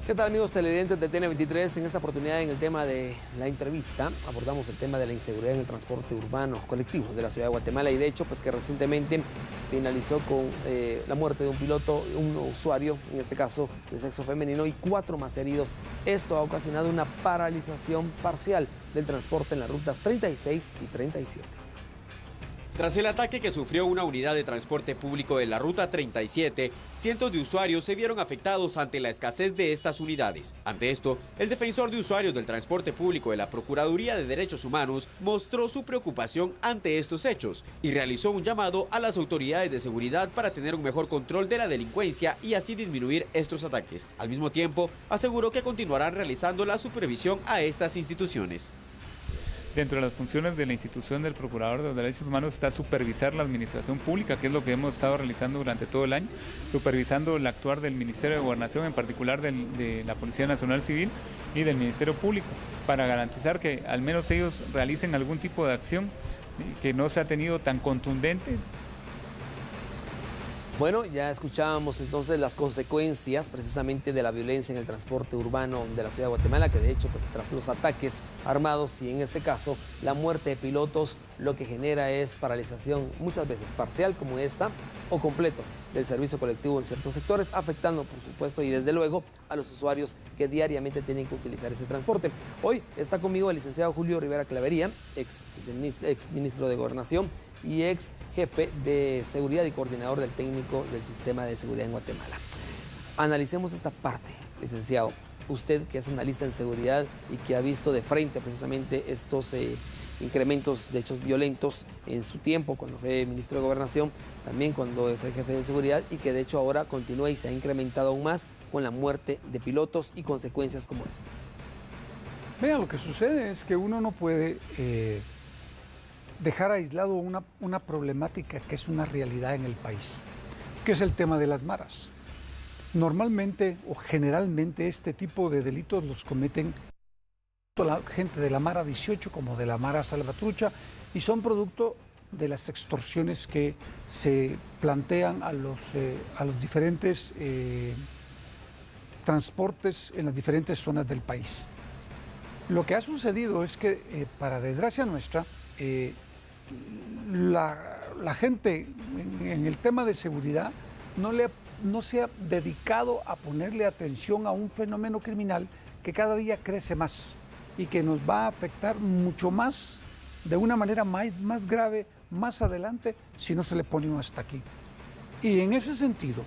¿Qué tal, amigos televidentes de TN23? En esta oportunidad, en el tema de la entrevista, abordamos el tema de la inseguridad en el transporte urbano colectivo de la ciudad de Guatemala, y de hecho, pues que recientemente finalizó con la muerte de un piloto, un usuario, en este caso de sexo femenino, y 4 más heridos. Esto ha ocasionado una paralización parcial del transporte en las rutas 36 y 37. Tras el ataque que sufrió una unidad de transporte público de la Ruta 37, cientos de usuarios se vieron afectados ante la escasez de estas unidades. Ante esto, el defensor de usuarios del transporte público de la Procuraduría de Derechos Humanos mostró su preocupación ante estos hechos y realizó un llamado a las autoridades de seguridad para tener un mejor control de la delincuencia y así disminuir estos ataques. Al mismo tiempo, aseguró que continuarán realizando la supervisión a estas instituciones. Dentro de las funciones de la institución del Procurador de los Derechos Humanos está supervisar la administración pública, que es lo que hemos estado realizando durante todo el año, supervisando el actuar del Ministerio de Gobernación, en particular de la Policía Nacional Civil y del Ministerio Público, para garantizar que al menos ellos realicen algún tipo de acción que no sea tenido tan contundente. Bueno, ya escuchábamos entonces las consecuencias precisamente de la violencia en el transporte urbano de la ciudad de Guatemala, que de hecho, pues tras los ataques armados y en este caso la muerte de pilotos, lo que genera es paralización muchas veces parcial como esta o completo del servicio colectivo en ciertos sectores, afectando por supuesto y desde luego a los usuarios que diariamente tienen que utilizar ese transporte. Hoy está conmigo el licenciado Julio Rivera Clavería, ex ministro de Gobernación y ex jefe de seguridad y coordinador del técnico del sistema de seguridad en Guatemala. Analicemos esta parte, licenciado. Usted que es analista en seguridad y que ha visto de frente precisamente estos incrementos de hechos violentos en su tiempo cuando fue ministro de Gobernación, también cuando fue jefe de seguridad, y que de hecho ahora continúa y se ha incrementado aún más con la muerte de pilotos y consecuencias como estas. Vea, lo que sucede es que uno no puede dejar aislado una problemática que es una realidad en el país, que es el tema de las maras. Normalmente o generalmente este tipo de delitos los cometen la gente de la Mara 18 como de la Mara Salvatrucha, y son producto de las extorsiones que se plantean a los diferentes transportes en las diferentes zonas del país. Lo que ha sucedido es que, para desgracia nuestra, la gente en el tema de seguridad no se ha dedicado a ponerle atención a un fenómeno criminal que cada día crece más y que nos va a afectar mucho más, de una manera más grave, más adelante, si no se le pone un hasta aquí. Y en ese sentido,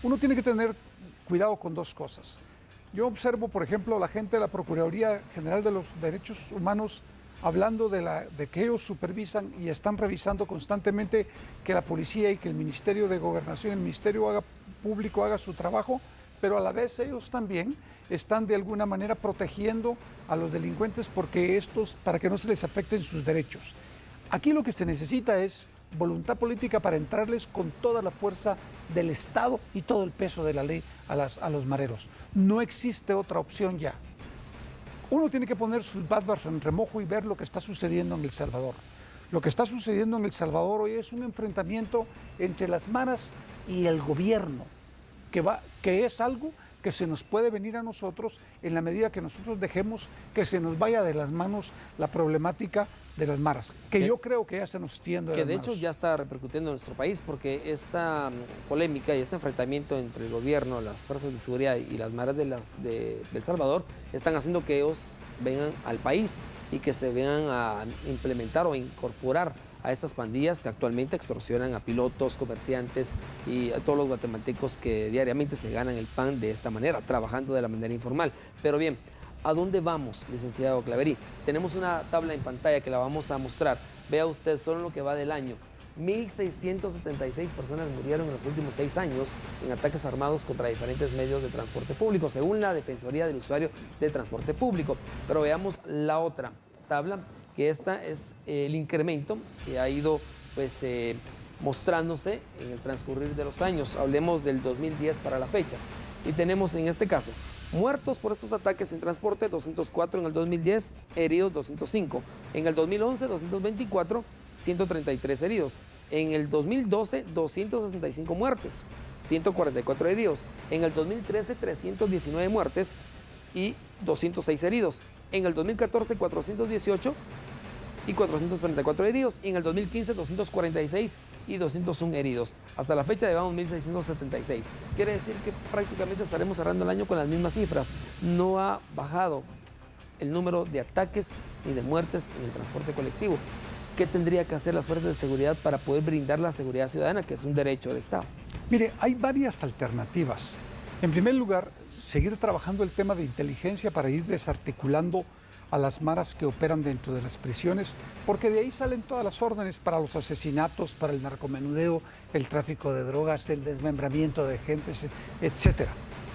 uno tiene que tener cuidado con dos cosas. Yo observo, por ejemplo, la gente de la Procuraduría General de los Derechos Humanos hablando de que ellos supervisan y están revisando constantemente que la policía y que el Ministerio de Gobernación, el Ministerio Público haga su trabajo, pero a la vez ellos también están de alguna manera protegiendo a los delincuentes para que no se les afecten sus derechos. Aquí lo que se necesita es voluntad política para entrarles con toda la fuerza del Estado y todo el peso de la ley a los mareros. No existe otra opción ya. Uno tiene que poner sus barbas en remojo y ver lo que está sucediendo en El Salvador. Lo que está sucediendo en El Salvador hoy es un enfrentamiento entre las maras y el gobierno, que es algo que se nos puede venir a nosotros en la medida que nosotros dejemos que se nos vaya de las manos la problemática de las maras, que yo creo que ya se nos tiende de las manos. Que de hecho ya está repercutiendo en nuestro país, porque esta polémica y este enfrentamiento entre el gobierno, las fuerzas de seguridad y las maras de El Salvador están haciendo que ellos vengan al país y que se vengan a implementar o incorporar a estas pandillas que actualmente extorsionan a pilotos, comerciantes y a todos los guatemaltecos que diariamente se ganan el pan de esta manera, trabajando de la manera informal. Pero bien, ¿a dónde vamos, licenciado Claverí? Tenemos una tabla en pantalla que la vamos a mostrar. Vea usted, solo en lo que va del año, 1.676 personas murieron en los últimos 6 años en ataques armados contra diferentes medios de transporte público, según la Defensoría del Usuario de Transporte Público. Pero veamos la otra tabla, que esta es el incremento que ha ido mostrándose en el transcurrir de los años. Hablemos del 2010 para la fecha. Y tenemos en este caso muertos por estos ataques en transporte, 204 en el 2010, heridos 205. En el 2011, 224, 133 heridos. En el 2012, 265 muertes, 144 heridos. En el 2013, 319 muertes y 206 heridos. En el 2014, 418 y 434 heridos. Y en el 2015, 246 y 201 heridos. Hasta la fecha llevamos 1.676. Quiere decir que prácticamente estaremos cerrando el año con las mismas cifras. No ha bajado el número de ataques ni de muertes en el transporte colectivo. ¿Qué tendría que hacer las fuerzas de seguridad para poder brindar la seguridad ciudadana, que es un derecho de Estado? Mire, hay varias alternativas. En primer lugar, seguir trabajando el tema de inteligencia para ir desarticulando a las maras que operan dentro de las prisiones, porque de ahí salen todas las órdenes para los asesinatos, para el narcomenudeo, el tráfico de drogas, el desmembramiento de gentes, etcétera.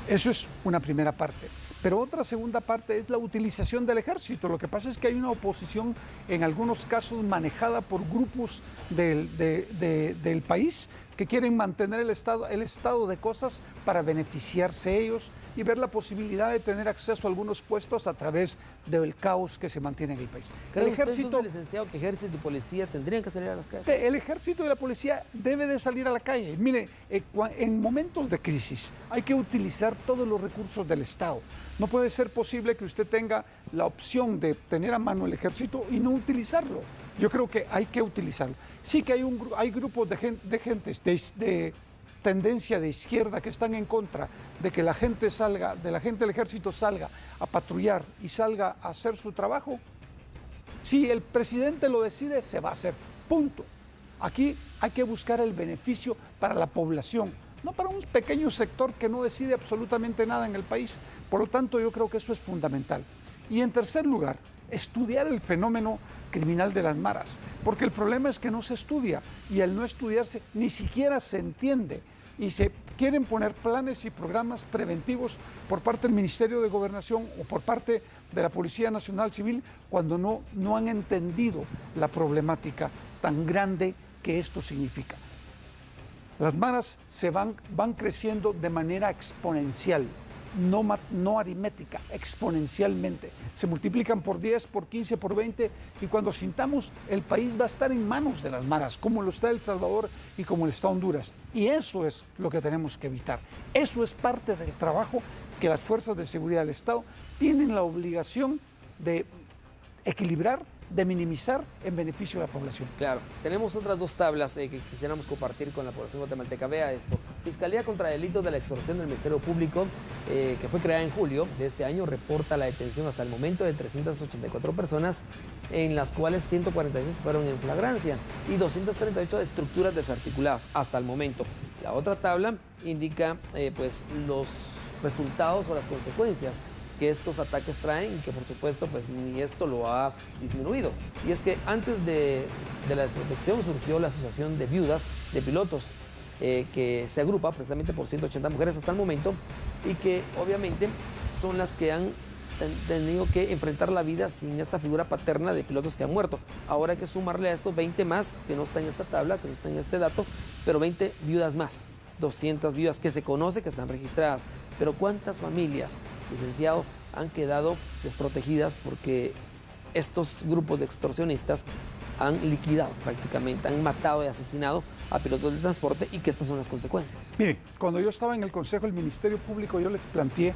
Eso es una primera parte. Pero otra segunda parte es la utilización del ejército. Lo que pasa es que hay una oposición, en algunos casos manejada por grupos del país, que quieren mantener el estado de cosas para beneficiarse ellos y ver la posibilidad de tener acceso a algunos puestos a través del caos que se mantiene en el país. ¿Cree usted, entonces, licenciado, que ejército y policía tendrían que salir a las calles? Sí, el ejército y la policía debe de salir a la calle. Mire, en momentos de crisis hay que utilizar todos los recursos del Estado. No puede ser posible que usted tenga la opción de tener a mano el ejército y no utilizarlo. Yo creo que hay que utilizarlo. Sí que hay grupos de gentes de tendencia de izquierda que están en contra de que la gente del ejército salga a patrullar y salga a hacer su trabajo. Si el presidente lo decide, se va a hacer, punto. Aquí hay que buscar el beneficio para la población, no para un pequeño sector que no decide absolutamente nada en el país. Por lo tanto, yo creo que eso es fundamental. Y en tercer lugar, estudiar el fenómeno criminal de las maras, porque el problema es que no se estudia y al no estudiarse ni siquiera se entiende y se quieren poner planes y programas preventivos por parte del Ministerio de Gobernación o por parte de la Policía Nacional Civil cuando no han entendido la problemática tan grande que esto significa. Las maras van creciendo de manera exponencial. No aritmética, exponencialmente. Se multiplican por 10, por 15, por 20 y cuando sintamos el país va a estar en manos de las maras, como lo está El Salvador y como lo está Honduras. Y eso es lo que tenemos que evitar. Eso es parte del trabajo que las fuerzas de seguridad del Estado tienen la obligación de equilibrar, de minimizar en beneficio de la población. Claro, tenemos otras dos tablas que quisiéramos compartir con la población guatemalteca. Vea esto. Fiscalía contra Delitos de la Extorsión del Ministerio Público, que fue creada en julio de este año, reporta la detención hasta el momento de 384 personas, en las cuales 146 fueron en flagrancia y 238 de estructuras desarticuladas hasta el momento. La otra tabla indica pues los resultados o las consecuencias que estos ataques traen y que por supuesto pues ni esto lo ha disminuido. Y es que antes de la desprotección surgió la Asociación de Viudas de Pilotos, que se agrupa precisamente por 180 mujeres hasta el momento y que obviamente son las que han tenido que enfrentar la vida sin esta figura paterna de pilotos que han muerto. Ahora hay que sumarle a estos 20 más, que no están en esta tabla, que no están en este dato, pero 20 viudas más. 200 viudas que se conoce que están registradas. Pero ¿cuántas familias, licenciado, han quedado desprotegidas porque estos grupos de extorsionistas han liquidado prácticamente, han matado y asesinado a pilotos de transporte y que estas son las consecuencias? Mire, cuando yo estaba en el Consejo del Ministerio Público, yo les planteé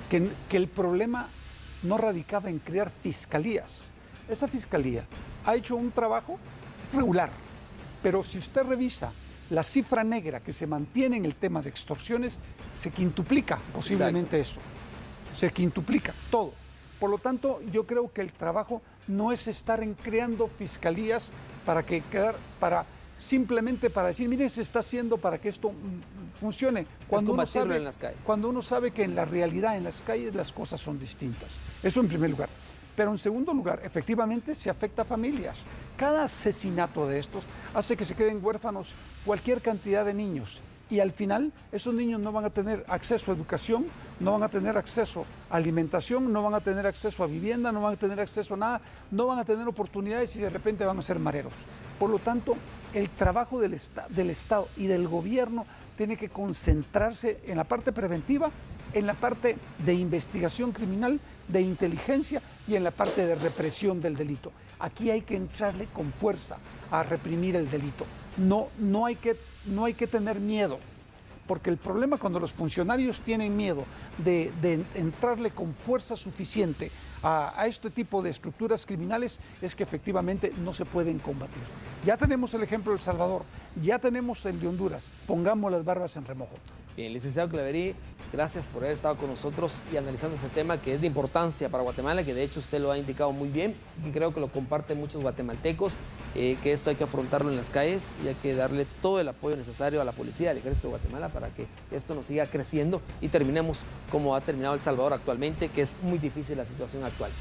que el problema no radicaba en crear fiscalías. Esa fiscalía ha hecho un trabajo regular, pero si usted revisa la cifra negra que se mantiene en el tema de extorsiones, se quintuplica posiblemente. Exacto. Eso. Se quintuplica todo. Por lo tanto, yo creo que el trabajo no es estar creando fiscalías simplemente para decir, mire, se está haciendo para que esto funcione. Cuando uno sabe, en las calles. Cuando uno sabe que en la realidad, en las calles, las cosas son distintas. Eso en primer lugar. Pero en segundo lugar, efectivamente se afecta a familias. Cada asesinato de estos hace que se queden huérfanos cualquier cantidad de niños. Y al final, esos niños no van a tener acceso a educación, no van a tener acceso a alimentación, no van a tener acceso a vivienda, no van a tener acceso a nada, no van a tener oportunidades y de repente van a ser mareros. Por lo tanto, el trabajo del Estado y del gobierno tiene que concentrarse en la parte preventiva en la parte de investigación criminal, de inteligencia y en la parte de represión del delito. Aquí hay que entrarle con fuerza a reprimir el delito. No hay que tener miedo, porque el problema cuando los funcionarios tienen miedo de entrarle con fuerza suficiente a este tipo de estructuras criminales es que efectivamente no se pueden combatir. Ya tenemos el ejemplo de El Salvador, ya tenemos el de Honduras, pongamos las barbas en remojo. Bien, licenciado Claverí, gracias por haber estado con nosotros y analizando este tema que es de importancia para Guatemala, que de hecho usted lo ha indicado muy bien y creo que lo comparten muchos guatemaltecos, que esto hay que afrontarlo en las calles y hay que darle todo el apoyo necesario a la policía, al ejército de Guatemala para que esto nos siga creciendo y terminemos como ha terminado El Salvador actualmente, que es muy difícil la situación actual.